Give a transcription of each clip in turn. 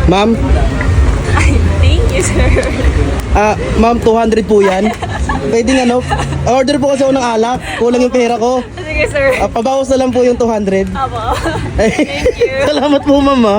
Ma'am? Ay, thank you, sir. Ma'am, 200 po yan. Pwede nga, no? Order po kasi ako ng alak. Kulang yung pera ko. Sige, sir. Pabawas na lang po yung 200. Apo. Thank you. Salamat po, ma'am, ha?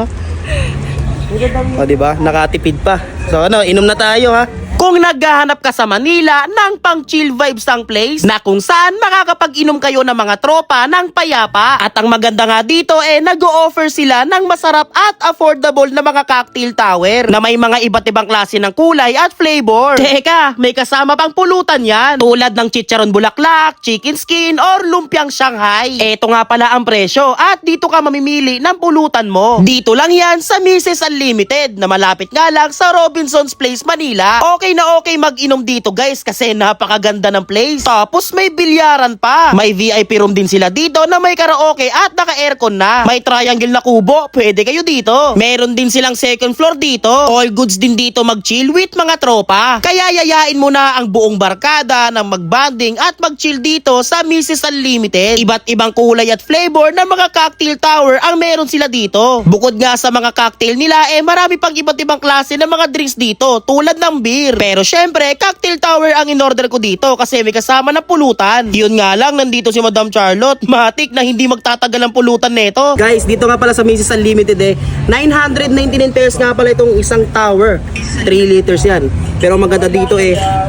O, diba? Nakatipid pa. So, ano, inom na tayo, ha? Kung naghahanap ka sa Manila ng pang chill vibes ang place na kung saan makakapag-inom kayo ng mga tropa ng payapa. At ang maganda nga dito nag-o-offer sila ng masarap at affordable na mga cocktail tower na may mga iba't ibang klase ng kulay at flavor. Teka, may kasama pang pulutan yan. Tulad ng chicharon bulaklak, chicken skin, or lumpiang Shanghai. Eto nga pala ang presyo at dito ka mamimili ng pulutan mo. Dito lang yan sa Mrs. Unlimited na malapit nga lang sa Robinson's Place, Manila. Okay na okay mag-inom dito guys kasi napakaganda ng place. Tapos may bilyaran pa. May VIP room din sila dito na may karaoke at naka-aircon na. May triangle na kubo, pwede kayo dito. Meron din silang second floor dito. All goods din dito mag-chill with mga tropa. Kaya yayain mo na ang buong barkada na mag-bonding at mag-chill dito sa Mrs. Unlimited. Iba't ibang kulay at flavor ng mga cocktail tower ang meron sila dito. Bukod nga sa mga cocktail nila marami pang iba't ibang klase ng mga drinks dito tulad ng beer. Pero syempre, cocktail tower ang in-order ko dito kasi may kasama na pulutan. Yun nga lang, nandito si Madam Charlotte. Matik na hindi magtatagal ang pulutan nito. Guys, dito nga pala sa Mrs. Unlimited 999 pesos nga pala itong isang tower. 3 liters yan. Pero maganda dito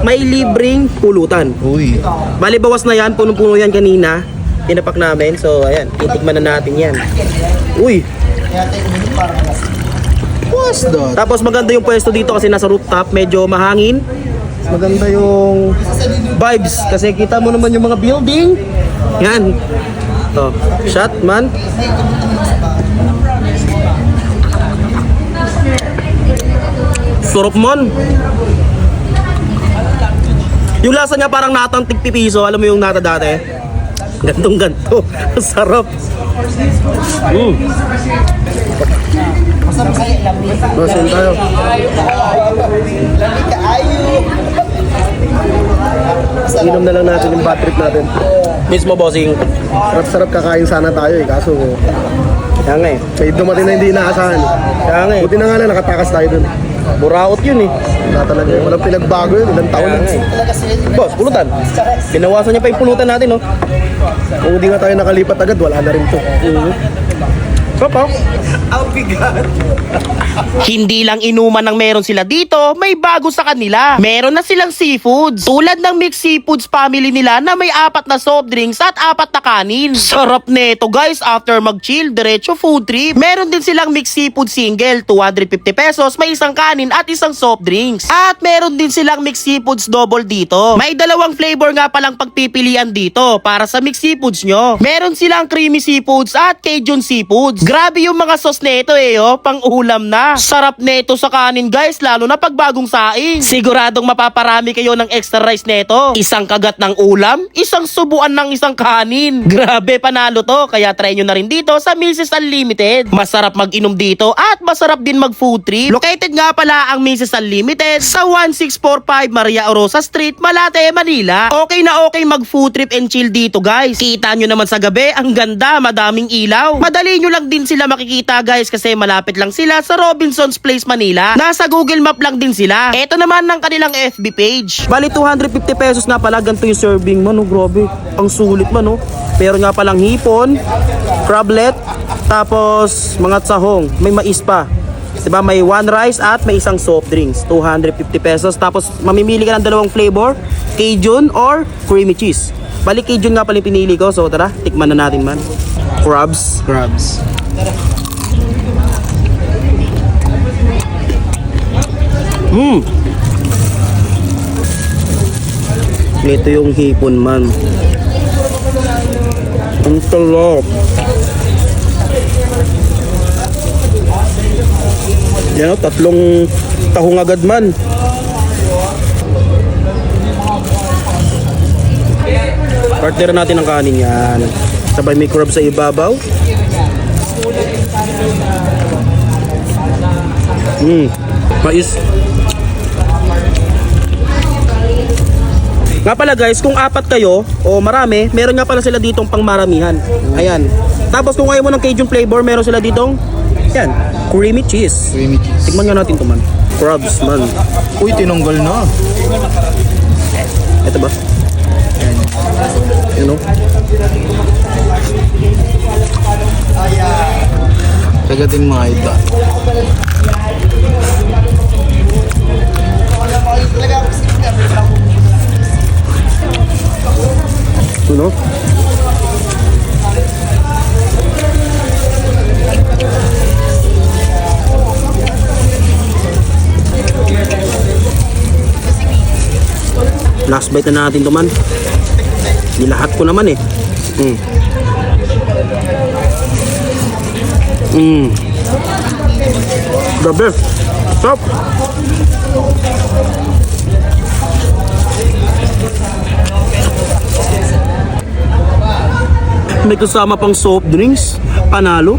may libreng pulutan. Uy. Bali, bawas na yan. Punong-puno yan kanina. Tinapak namin. So, ayan. Titikman na natin yan. Uy. What's that? Tapos maganda yung pwesto dito kasi nasa rooftop, medyo mahangin. Maganda yung vibes kasi kita mo naman yung mga building. Yan. To, shot man. Surop mon. Yung lasa niya parang natang tig-pipiso, alam mo yung nata dati? Gantong ganto. Sarap. Basin tayo. Inom na lang natin yung bad trip natin. Mismo, bossing. Sarap-sarap kakain sana tayo kaso Kaya nga may dumating na hindi inaasahan. Kaya nga Buti na nga lang nakatakas tayo dun. Buraot yun Wala talaga walang pinagbago yun, ilang taon na. Boss, pulutan. Binawasan niya pa yung pulutan natin, no? Kung hindi nga tayo nakalipat agad, wala na rin to. Papa. Hindi lang inuman ng meron sila dito, may bago sa kanila. Meron na silang seafoods. Tulad ng mixed seafoods family nila na may 4 na soft drinks at 4 na kanin. Sarap neto guys, after mag-chill, diretso food trip. Meron din silang mixed seafood single, 250 pesos, may isang kanin at isang soft drinks. At meron din silang mixed seafoods double dito. May 2 flavor nga palang pagpipilian dito para sa mixed seafoods nyo. Meron silang creamy seafoods at Cajun seafoods. Grabe yung mga sauce neto pang ulam na. Sarap neto sa kanin guys, lalo na pag bagong saing. Siguradong mapaparami kayo ng extra rice neto. Isang kagat ng ulam, isang subuan ng isang kanin. Grabe, panalo to. Kaya try nyo na rin dito sa Mrs. Unlimited. Masarap mag-inom dito at masarap din mag-food trip. Located nga pala ang Mrs. Unlimited sa 1645 Maria Orosa Street, Malate, Manila. Okay na okay mag-food trip and chill dito guys. Kita nyo naman sa gabi, ang ganda, madaming ilaw. Madali nyo lang din sila makikita guys kasi malapit lang sila sa Robinson's Place, Manila. Nasa Google Map lang din sila. Ito naman ng kanilang FB page. Bali 250 pesos na pala, ganito yung serving mo, no? Grabe, ang sulit man, no? Pero nga palang hipon, crablet, tapos mga sahong, may mais pa. Diba, may 1 rice at may isang soft drinks, 250 pesos. Tapos mamimili ka ng 2 flavor, Cajun or creamy cheese. Bali Cajun nga pala yung pinili ko, so tara, tikman na natin man. Crabs. Ito yung hipon man. Ang sarap. Yan o, 3 tahong agad man. Partner natin ang kanin yan. Sabay may crab sa ibabaw. Mais. Nga pala guys, kung 4 kayo o marami, meron nga pala sila ditong pang maramihan. Ayan. Tapos kung ayaw mo ng Cajun flavor, meron sila ditong yan, Creamy cheese. Creamy cheese. Tikman nga natin to man. Crabs man. Uy, tinanggal na. Ito ba? Yan o. Kagatin mga ito. Ano? Last bite na natin to man. Nilahat ko naman eh. Grabe. Stop. May kasama pang soft drinks. Panalo.